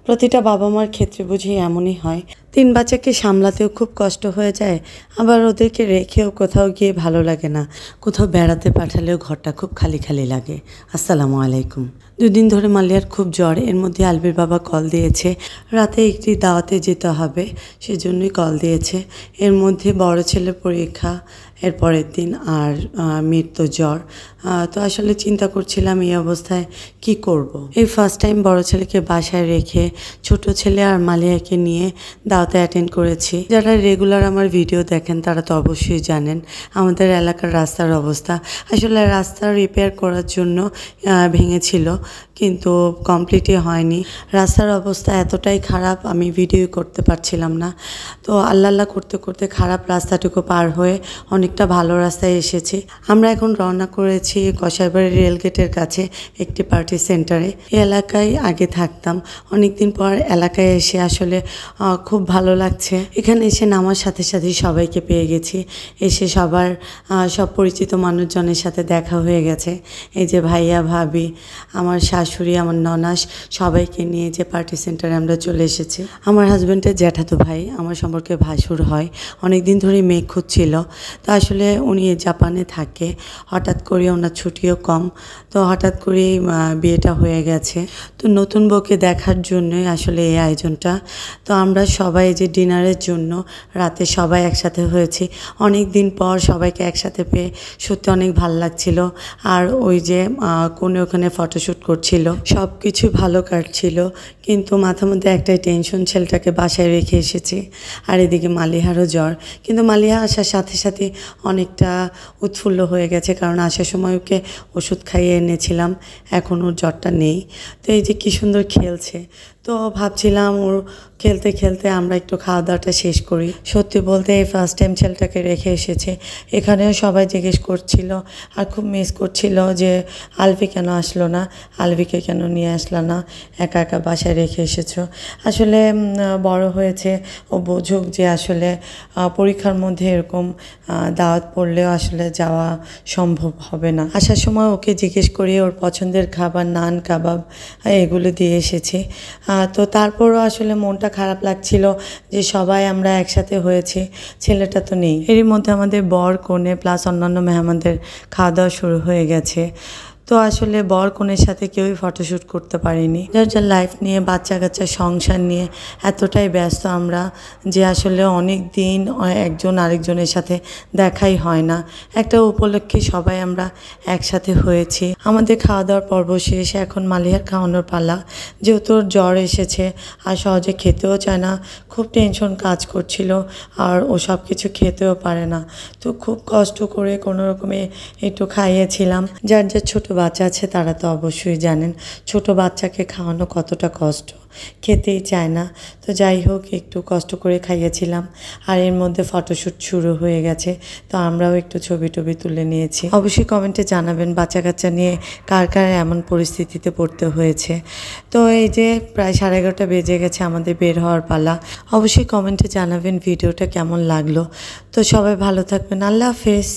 প্রতিটা বাবা মার ক্ষেত্রে বুঝি এমনই হয়। 3 বাচ্চাকে সামলাতেও খুব কষ্ট হয়ে যায়, আবার ওদেরকে রেখেও কোথাও গিয়ে ভালো লাগে না। কোথাও বেড়াতে পাঠালেও ঘরটা খুব খালি খালি লাগে। আসসালামু আলাইকুম। 2 দিন ধরে মালিয়ার খুব জ্বর। এর মধ্যে আলবির বাবা কল দিয়েছে, রাতে একটি দাওয়াতে যেতে হবে, সেজন্যই কল দিয়েছে। এর মধ্যে বড় ছেলের পরীক্ষা এর পরের দিন, আর মেয়ের তো জ্বর। তো আসলে চিন্তা করছিলাম এই অবস্থায় কি করব। এই ফার্স্ট টাইম বড় ছেলেকে বাসায় রেখে ছোট ছেলে আর মালিয়াকে নিয়ে দাওয়াতে অ্যাটেন্ড করেছি। যারা রেগুলার আমার ভিডিও দেখেন তারা তো অবশ্যই জানেন আমাদের এলাকার রাস্তার অবস্থা। আসলে রাস্তা রিপেয়ার করার জন্য ভেঙেছিল, কিন্তু কমপ্লিটই হয়নি। রাস্তার অবস্থা এতটাই খারাপ, আমি ভিডিও করতে পারছিলাম না। তো আল্লাহ করতে করতে খারাপ রাস্তাটুকু পার হয়ে অনেকটা ভালো রাস্তায় এসেছি। আমরা এখন রওনা করেছি কসাইবাড়ি রেলগেটের কাছে একটি পার্টি সেন্টারে। এই এলাকায় আগে থাকতাম, অনেকদিন পর এলাকায় এসে আসলে খুব ভালো লাগছে। এখানে এসে নামার সাথে সাথে সবাইকে পেয়ে গেছি। এসে সব পরিচিত মানুষজনের সাথে দেখা হয়ে গেছে। এই যে ভাইয়া, ভাবি, আমার শাশুড়ি, আমার ননাস, সবাইকে নিয়ে যে পার্টি সেন্টারে আমরা চলে এসেছি। আমার হাজব্যান্ডের জ্যাঠাতো ভাই, আমার সম্পর্কে ভাসুর হয়, অনেকদিন ধরেই মেয়ে খুঁজছিল। তো আসলে উনি জাপানে থাকে, হঠাৎ করে ওনার ছুটিও কম, তো হঠাৎ করেই বিয়েটা হয়ে গেছে। তো নতুন বউকে দেখার জন্যই আসলে এই আয়োজনটা। তো আমরা সবাই যে ডিনারের জন্য রাতে সবাই একসাথে হয়েছি, অনেক দিন পর সবাইকে একসাথে পেয়ে সত্যি অনেক ভালো লাগছিল। আর ওই যে কোনে ওখানে ফটোশ্যুট করছিল, সব কিছু ভালো কাটছিল, কিন্তু মাথার মধ্যে একটাই টেনশন, ছেলেটাকে বাসায় রেখে এসেছি। আর এদিকে মালিহারও জ্বর, কিন্তু মালিহা আসার সাথে সাথে অনেকটা উৎফুল্ল হয়ে গেছে, কারণ আসার সময় ওকে ওষুধ খাইয়ে এনেছিলাম, এখন ওর জ্বরটা নেই। তো এই যে কী সুন্দর খেলছে, তো ভাবছিলাম ওর খেলতে খেলতে আমরা একটু খাওয়া দাওয়াটা শেষ করি। সত্যি বলতে এই ফার্স্ট টাইম ছেলেটাকে রেখে এসেছে। এখানেও সবাই জিজ্ঞেস করছিল আর খুব মিস করছিল যে আলভি কেন আসলো না, আলভিকে কেন নিয়ে আসলো না, একা একা বাসায় রেখে এসেছো। আসলে বড় হয়েছে, ও বোঝুক যে আসলে পরীক্ষার মধ্যে এরকম দাওয়াত পড়লেও আসলে যাওয়া সম্ভব হবে না। আসার সময় ওকে জিজ্ঞেস করি ওর পছন্দের খাবার, নান, কাবাব, এগুলো দিয়ে এসেছি। তো তারপরও আসলে মনটা খারাপ লাগছিল যে সবাই আমরা একসাথে হয়েছি, ছেলেটা তো নেই। এরই মধ্যে আমাদের বর, কনে প্লাস অন্যান্য মেহমানদের খাওয়া দাওয়া শুরু হয়ে গেছে। তো আসলে বর কনের সাথে কেউই ফটোশ্যুট করতে পারিনি। যার যার লাইফ নিয়ে, বাচ্চা কাচ্চা, সংসার নিয়ে এতটাই ব্যস্ত আমরা যে আসলে অনেক দিন একজন আরেকজনের সাথে দেখাই হয় না। একটা উপলক্ষে সবাই আমরা একসাথে হয়েছি। আমাদের খাওয়া দাওয়ার পর্ব শেষ, এখন মালিহার খাওয়ানোর পালা। যেহেতু ওর জ্বর এসেছে আর সহজে খেতেও চায় না, খুব টেনশন কাজ করছিল, আর ও সব কিছু খেতেও পারে না। তো খুব কষ্ট করে কোনো রকমে একটু খাইয়েছিলাম। যার যার ছোট বাচ্চা আছে তারা তো অবশ্যই জানেন ছোট বাচ্চাকে খাওয়ানো কতটা কষ্ট, খেতেই চায় না। তো যাই হোক, একটু কষ্ট করে খাইয়েছিলাম। আর এর মধ্যে ফটোশ্যুট শুরু হয়ে গেছে, তো আমরাও একটু ছবি টবি তুলে নিয়েছি। অবশ্যই কমেন্টে জানাবেন বাচ্চা কাচ্চা নিয়ে কার কার এমন পরিস্থিতিতে পড়তে হয়েছে। তো এই যে প্রায় 11:30 বেজে গেছে, আমাদের বের হওয়ার পালা। অবশ্যই কমেন্টে জানাবেন ভিডিওটা কেমন লাগলো। তো সবাই ভালো থাকবেন, আল্লাহ হাফেজ।